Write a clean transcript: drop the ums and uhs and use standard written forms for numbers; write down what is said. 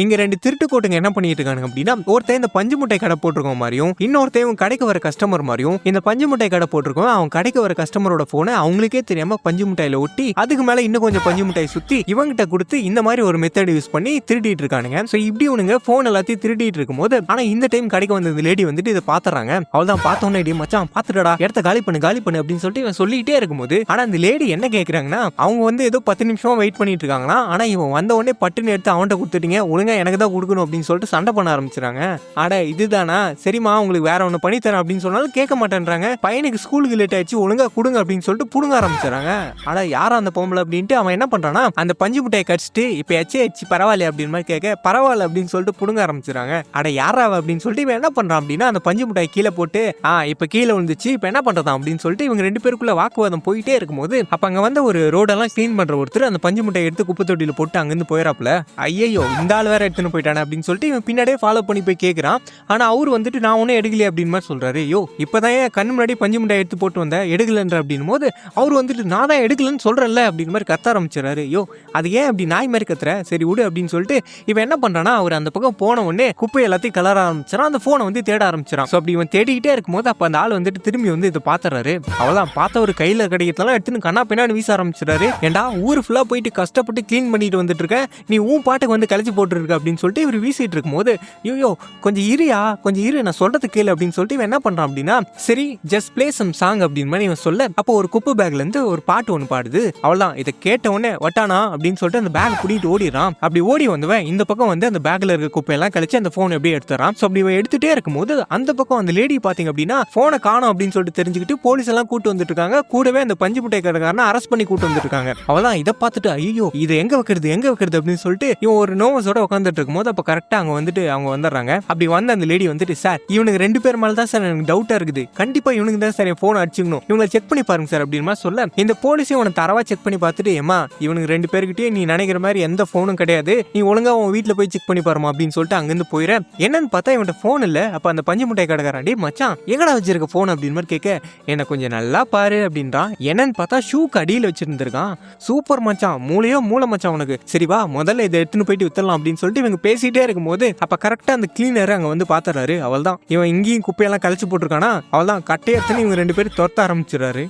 இங்க 2 திருட்டு கோட்டுங்க என்ன பண்ணிட்டு இருக்கானுங்க அப்படின்னா, ஒருத்தன் இந்த பஞ்சு முட்டை கடை போட்டிருக்கவன் மாரியும், இன்னொருத்தன் கடைக்கு வர கஸ்டமர் மாரியும், இந்த பஞ்சு முட்டை கடை போட்டிருக்கவன் அவன் கடைக்கு வர கஸ்டமரோட போனை அவங்களுக்கே தெரியாம பஞ்சு முட்டையில ஒட்டி, அதுக்கு மேல இன்னும் கொஞ்சம் பஞ்சு முட்டையை சுத்தி இவங்கிட்ட கொடுத்து இந்த மாதிரி ஒரு மெத்தட் யூஸ் பண்ணி திருடிட்டு இருக்கானுங்க. சோ இப்படி இவனுங்க போன் எல்லாத்தையும் திருடிட்டு இருக்கும்போது, ஆனா இந்த டைம் கடைக்கு வந்த இந்த லேடி வந்துட்டு இதை பாத்துறாங்க. அவள்தான் பார்த்தோன்னே டி மச்சான் பாத்துடா இடத்த காலி பண்ணு அப்படின்னு சொல்லிட்டு இவன் சொல்லிட்டே இருக்கும்போது, ஆனா இந்த லேடி என்ன கேக்குறாங்கன்னா, அவங்க வந்து ஏதோ 10 நிமிஷமா வெயிட் பண்ணிட்டு இருக்காங்களா. ஆனா இவன் வந்த உடனே பட்டுன்னு எடுத்து அவன்கிட்ட கொடுத்துட்டீங்க, எனக்கு தான் கொடுக்கணும் அப்படின்னு சொல்லிட்டு சண்டை பண்ண ஆரம்பிச்சுறாங்க. அட இதுதானா, சரிமா உங்களுக்கு வேற ஒண்ணு பண்ணி தரேன் அப்படின்னு சொன்னாலும் கேட்க மாட்டேன்றாங்க. பையனுக்கு ஸ்கூலுக்கு லேட் ஆயிடுச்சு, ஒழுங்கா கொடுங்க அப்படின்னு சொல்லிட்டு புடுங்க ஆரம்பிச்சுறாங்க. அட யாரா அந்த பொம்பளை அப்படின்ட்டு அவன் என்ன பண்றானா, அந்த பஞ்சு முட்டையை கடிச்சிட்டு இப்ப எச்சு பரவாயில்ல அப்படின்னு மாதிரி கேட்க பரவாயில்ல அப்படின்னு சொல்லிட்டு புடுங்க ஆரம்பிச்சுறாங்க. அட யாரா அப்படின்னு சொல்லிட்டு இவன் என்ன பண்றான் அப்படின்னா, அந்த பஞ்சு முட்டையை கீழே போட்டு இப்ப கீழே விழுந்துச்சு, இப்ப என்ன பண்றதா அப்படின்னு சொல்லிட்டு இவங்க 2 பேருக்குள்ள வாக்குவாதம் போயிட்டே இருக்கும்போது, அப்ப அங்க வந்து ஒரு ரோடெல்லாம் கிளீன் பண்ற ஒருத்தர் அந்த பஞ்சு முட்டையை எடுத்து குப்பை தொட்டியில போட்டு அங்கிருந்து போயிடாப்ல. ஐயோ இந்த ஆள் வேற எடுத்துன்னு போயிட்டானே அப்படின்னு சொல்லிட்டு இவன் பின்னாடியே ஃபாலோ பண்ணி போய் கேட்கறான். ஆனா அவர் வந்துட்டு நான் ஒன்னும் எடுக்கலையே அப்படின்னு மாதிரி சொல்றாரு. யோ இப்பதான் கண்ணு முன்னாடி பஞ்சு முட்டை எடுத்து போட்டு வந்தேன், எடுக்கலன்ற அப்படின் போது அவர் வந்துட்டு நான் தான் எடுக்கலன்னு சொல்றேன்ல அப்படின்னு மாதிரி கத்த ஆரம்பிச்சாரு. யோ அது ஏன் அப்படி நாய் மாதிரி கத்துற, சரி விடு அப்படின்னு சொல்லிட்டு இவன் என்ன பண்றானா, அவர் அந்த பக்கம் போன உடனே குப்பை எல்லாத்தையும் கலர ஆரம்பிச்சான். அந்த போனை வந்து தேட ஆரம்பிச்சான். ஸோ அப்படி இவன் தேடிக்கிட்டே இருக்கும்போது அப்ப அந்த ஆள் வந்துட்டு திரும்பி வந்து இதை பாத்துறாரு. அவதான் பார்த்த ஒரு கையில கிடைக்கிறதெல்லாம் எடுத்துன்னு கண்ணா பின்னாடி வீச ஆரம்பிச்சிடாரு. ஏண்டா ஊர் ஃபுல்லா போயிட்டு கஷ்டப்பட்டு கிளீன் பண்ணிட்டு வந்துட்டு இருக்க, நீ உன் பாட்டுக்கு வந்து கழிச்சு போட்டு இருக்க அப்படின்னு சொல்லிட்டு இவர் வீசிட்டு இருக்கும்போது, ஐயோ கொஞ்சம் இரு நான் சொல்றது கேளு அப்படின்னு சொல்லிட்டு இவன் என்ன பண்றான் அப்படின்னா, சரி ஜஸ்ட் பிளே சம் சாங் அப்படின்னு மாதிரி இவன் சொல்ல, அப்போ ஒரு குப்பை பேக்ல இருந்து ஒரு பாட்டு ஒன்று பாடுது. அவள்தான் இதை கேட்ட உடனே வட்டானா அப்படின்னு சொல்லிட்டு அந்த பேக் பிடிட்டு ஓடிறான். அப்படி ஓடி வந்தவன் இந்த பக்கம் வந்து அந்த பேக்ல இருக்க குப்பையெல்லாம் கழிச்சு அந்த போன் எப்படி எடுத்துறான். ஸோ அப்படி எடுத்துட்டே இருக்கும்போது அந்த பக்கம் அந்த லேடி பாத்தீங்க அப்படின்னா போனை காணோம் அப்படின்னு சொல்லிட்டு தெரிஞ்சுக்கிட்டு போலீஸ் எல்லாம் கூட்டு வந்துட்டு இருக்காங்க. கூடவே அந்த பஞ்சு முட்டை கடைக்காரனை அரெஸ்ட் பண்ணி கூட்டு வந்துட்டு இருக்காங்க. அவதான் இதை பார்த்துட்டு ஐயோ இதை எங்க வைக்கிறது அப்படின்னு சொல்லிட்டு இவன் ஒரு நோவஸோட உட்காந்துட்டு இருக்கும்போது அப்ப கரெக்டா அவங்க வந்துட்டு அவங்க வந்துடுறாங்க. அப்படி வந்து அந்த லேடி வந்துட்டு, சார் இவனுக்கு 2 பேர் மேல தான் சார் எனக்கு டவுட்டா இருக்குது, கண்டிப்பா இவனுக்கு தான் சார் என் போன் அடிச்சுக்கணும், இவங்களை செக் பண்ணி பாருங்க சார் அப்படின்னு சொல்ல, இந்த போலீஸையும் உனக்கு தரவா செக் பண்ணி பார்த்துட்டு, ஏமா இவனுக்கு 2 பேருக்கிட்டே நீ நினைக்கிற மாதிரி எந்த போனும் கிடையாது, நீ ஒழுங்கா உன் வீட்டுல போய் செக் பண்ணி பாருமா அப்படின்னு சொல்லிட்டு அங்கிருந்து போயிட. என்னன்னு பார்த்தா இவன் போன் இல்ல. அப்ப அந்த பஞ்சு முட்டை கடைக்காரன் மச்சான் எங்கடா வச்சிருக்க போன் அப்படின்னு மாதிரி கேட்க, என்ன கொஞ்சம் நல்லா பாரு அப்படின்றான். என்னன்னு பார்த்தா ஷூக்கு அடியில் வச்சிருந்திருக்கான். சூப்பர் மச்சான், மூளை மச்சான் உனக்கு, சரி வா முதல்ல இதை எடுத்துன்னு போயிட்டு வித்தரலாம் அப்படின்னு சொல்லிட்டு இவங்க பேசிட்டே இருக்கும்போது அப்ப கரெக்டா அந்த கிளீனர் அங்க வந்து பாத்துறாரு. அவள் தான் இவன் இங்கேயும் குப்பையெல்லாம் கழிச்சு போட்டிருக்கானா, அவள் தான் கட்டையத்துன்னு இவங்க 2 பேரும் துரத்த ஆரம்பிச்சிடறாரு.